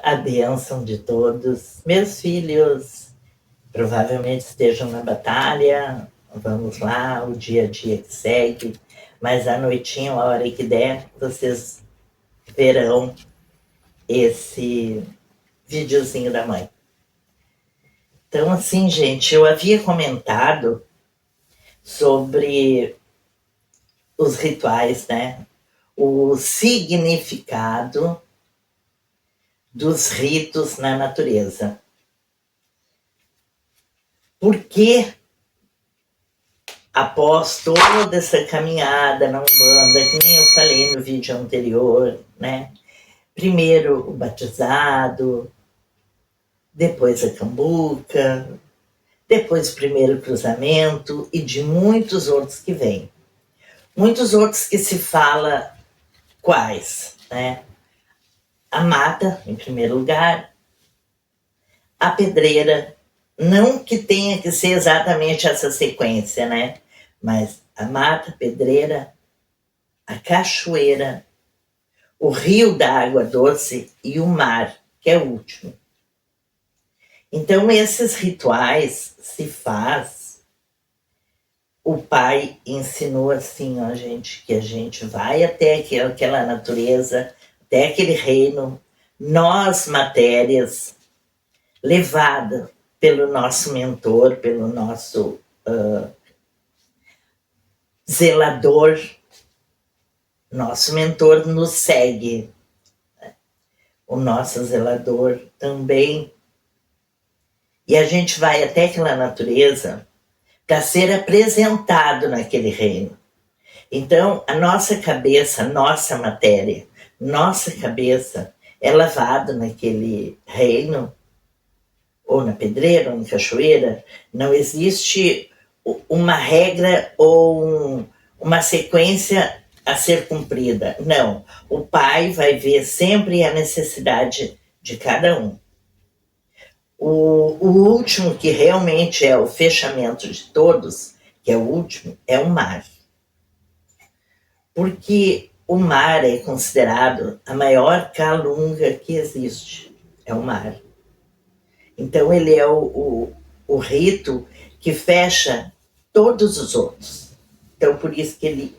a bênção de todos. Meus filhos provavelmente estejam na batalha, vamos lá, o dia a dia que segue, mas à noitinha, a hora que der, vocês verão esse videozinho da mãe. Então, assim, gente, eu havia comentado sobre os rituais, né? O significado dos ritos na natureza. Por que, após toda essa caminhada na Umbanda, que nem eu falei no vídeo anterior, né? Primeiro o batizado, depois a cambuca, depois o primeiro cruzamento e de muitos outros que vêm. Muitos outros que se fala quais, né? A mata, em primeiro lugar, a pedreira, não que tenha que ser exatamente essa sequência, né? Mas a mata, a pedreira, a cachoeira, o rio da água doce e o mar, que é o último. Então, esses rituais se faz. O pai ensinou assim, ó, gente, que a gente vai até aquela natureza, até aquele reino, nós, matérias, levada pelo nosso mentor, pelo nosso zelador, nosso mentor nos segue. O nosso zelador também. E a gente vai até aquela natureza para ser apresentado naquele reino. Então, a nossa cabeça, nossa matéria, nossa cabeça é lavada naquele reino, ou na pedreira, ou na cachoeira. Não existe uma regra ou uma sequência a ser cumprida. Não. O pai vai ver sempre a necessidade de cada um. O último, que realmente é o fechamento de todos, que é o último, é o mar. Porque o mar é considerado a maior calunga que existe. É o mar. Então, ele é o rito que fecha todos os outros. Então, por isso que ele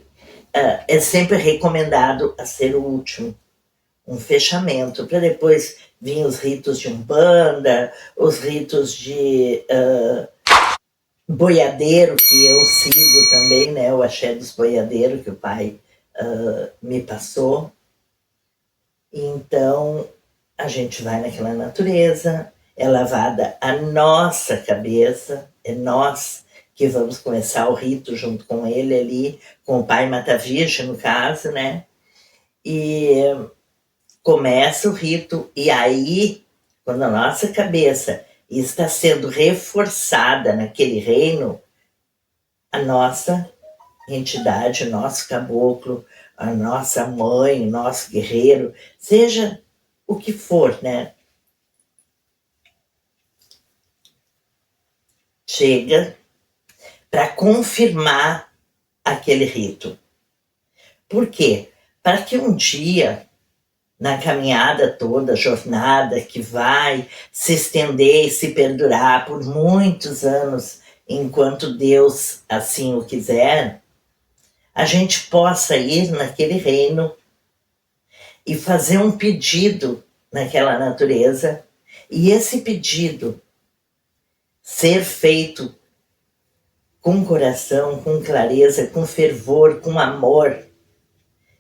é sempre recomendado a ser o último. Um fechamento, para depois vir os ritos de Umbanda, os ritos de boiadeiro, que eu sigo também, né? O axé dos boiadeiros, que o pai me passou. Então, a gente vai naquela natureza, é lavada a nossa cabeça, é nós que vamos começar o rito junto com ele ali, com o pai Mata-Virgem, no caso, né? E começa o rito, e aí, quando a nossa cabeça está sendo reforçada naquele reino, a nossa entidade, o nosso caboclo, a nossa mãe, o nosso guerreiro, seja o que for, né? Chega para confirmar aquele rito. Por quê? Para que um dia, na caminhada toda, jornada que vai se estender e se perdurar por muitos anos, enquanto Deus assim o quiser, a gente possa ir naquele reino e fazer um pedido naquela natureza, e esse pedido ser feito com coração, com clareza, com fervor, com amor,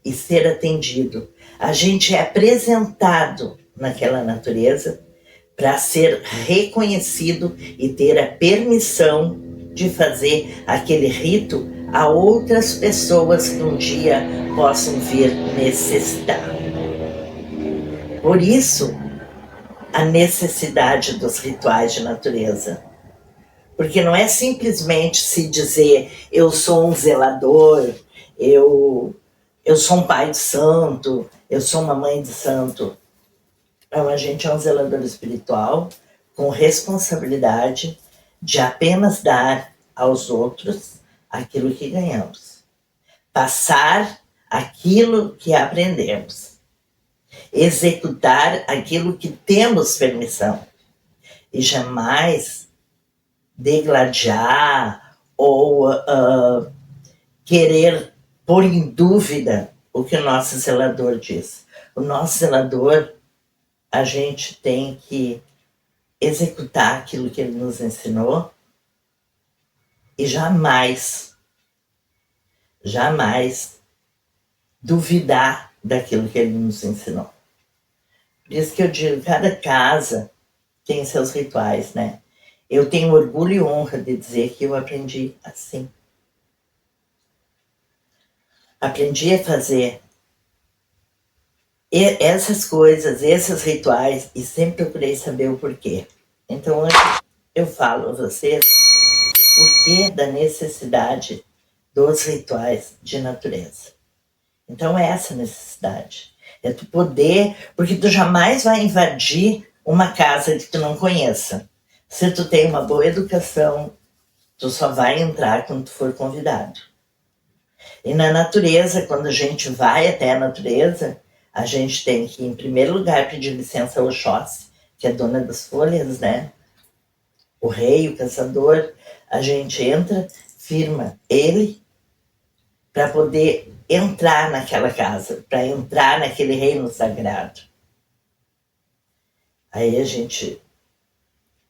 e ser atendido. A gente é apresentado naquela natureza para ser reconhecido e ter a permissão de fazer aquele rito a outras pessoas que um dia possam vir necessitar. Por isso, a necessidade dos rituais de natureza. Porque não é simplesmente se dizer eu sou um zelador, eu sou um pai de santo, eu sou uma mãe de santo. Não, a gente é um zelador espiritual com responsabilidade de apenas dar aos outros aquilo que ganhamos. Passar aquilo que aprendemos. executar aquilo que temos permissão e jamais degladiar ou querer pôr em dúvida o que o nosso zelador diz. O nosso zelador, a gente tem que executar aquilo que ele nos ensinou e jamais duvidar daquilo que ele nos ensinou. Por isso que eu digo, cada casa tem seus rituais, né? Eu tenho orgulho e honra de dizer que eu aprendi assim. Aprendi a fazer essas coisas, esses rituais, e sempre procurei saber o porquê. Então, hoje eu falo a vocês o porquê da necessidade dos rituais de natureza. Então, é essa necessidade. É tu poder, porque tu jamais vai invadir uma casa que tu não conheça. Se tu tem uma boa educação, tu só vai entrar quando tu for convidado. E na natureza, quando a gente vai até a natureza, a gente tem que, em primeiro lugar, pedir licença ao Oxóssi, que é dona das folhas, né? O rei, o caçador, a gente entra, firma ele para poder entrar naquela casa, para entrar naquele reino sagrado. Aí a gente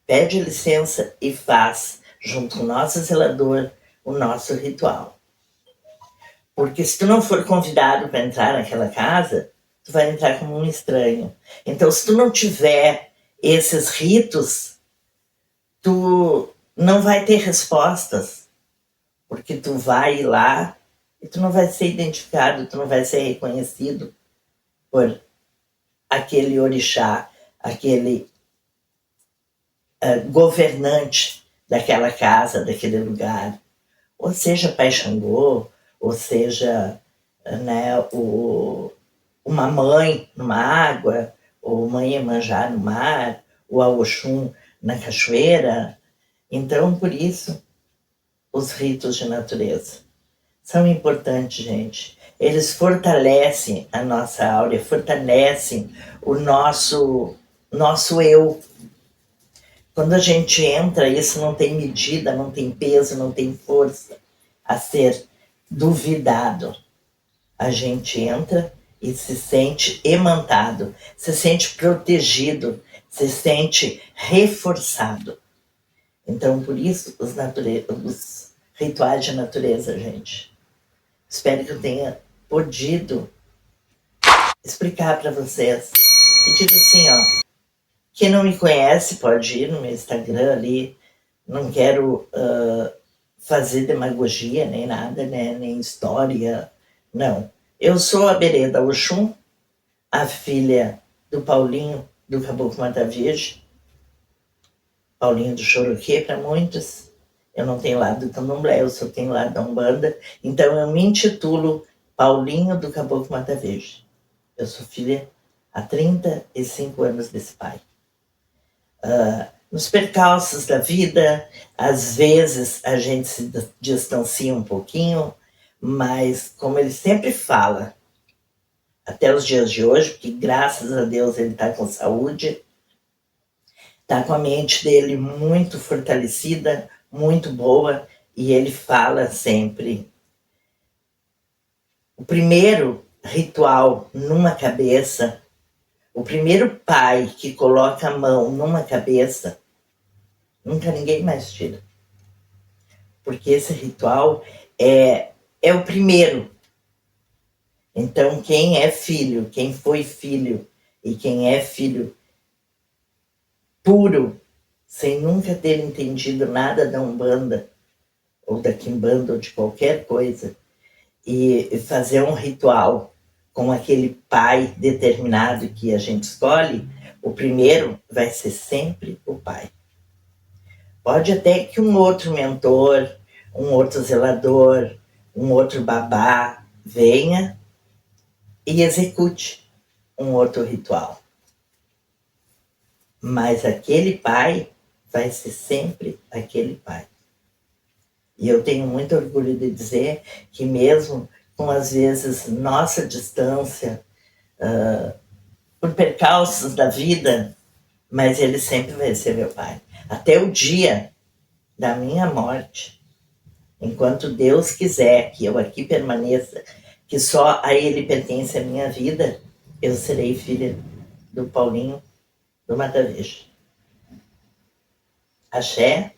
pede licença e faz, junto com o nosso zelador, o nosso ritual. Porque se tu não for convidado para entrar naquela casa, tu vai entrar como um estranho. Então, se tu não tiver esses ritos, tu não vai ter respostas, porque tu vai ir lá e tu não vai ser identificado, tu não vai ser reconhecido por aquele orixá, aquele governante daquela casa, daquele lugar. Ou seja, Pai Xangô, ou seja, né, uma mãe numa água, ou mãe Iemanjá no mar, ou a Oxum na cachoeira. Então, por isso, os ritos de natureza são importantes, gente. Eles fortalecem a nossa áurea, fortalecem o nosso eu. Quando a gente entra, isso não tem medida, não tem peso, não tem força a ser duvidado. A gente entra e se sente emantado, se sente protegido, se sente reforçado. Então, por isso, os rituais de natureza, gente. Espero que eu tenha podido explicar para vocês. E digo assim, ó, quem não me conhece pode ir no meu Instagram ali. Não quero fazer demagogia nem nada, né? Nem história, não. Eu sou a Bereda Oxum, a filha do Paulinho do Caboclo Mata Virgem, Paulinho do Choroquê para muitos. Eu não tenho lado do Candomblé, eu só tenho lado da Umbanda. Então eu me intitulo Paulinho do Caboclo Mata Virgem. Eu sou filha há 35 anos desse pai. Nos percalços da vida, às vezes a gente se distancia um pouquinho, mas como ele sempre fala, até os dias de hoje, porque graças a Deus ele está com saúde, está com a mente dele muito fortalecida, muito boa, e ele fala sempre: o primeiro ritual numa cabeça, o primeiro pai que coloca a mão numa cabeça, nunca ninguém mais tira. Porque esse ritual é o primeiro. Então, quem é filho, quem foi filho, e quem é filho puro, sem nunca ter entendido nada da Umbanda, ou da Quimbanda, ou de qualquer coisa, e fazer um ritual com aquele pai determinado que a gente escolhe, o primeiro vai ser sempre o pai. Pode até que um outro mentor, um outro zelador, um outro babá venha e execute um outro ritual. Mas aquele pai vai ser sempre aquele pai. E eu tenho muito orgulho de dizer que mesmo com, às vezes, nossa distância, por percalços da vida, mas ele sempre vai ser meu pai. Até o dia da minha morte, enquanto Deus quiser que eu aqui permaneça, que só a ele pertence a minha vida, eu serei filha do Paulinho do Matavejo. Axé,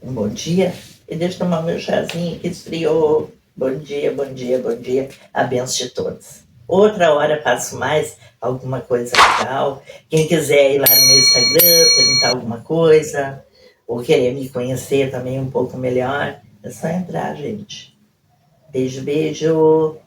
um bom dia, e deixa eu tomar meu chazinho que esfriou. Bom dia, bom dia, bom dia, a benção de todos. Outra hora passo mais alguma coisa legal. Quem quiser ir lá no meu Instagram, perguntar alguma coisa, ou querer me conhecer também um pouco melhor, é só entrar, gente. Beijo, beijo.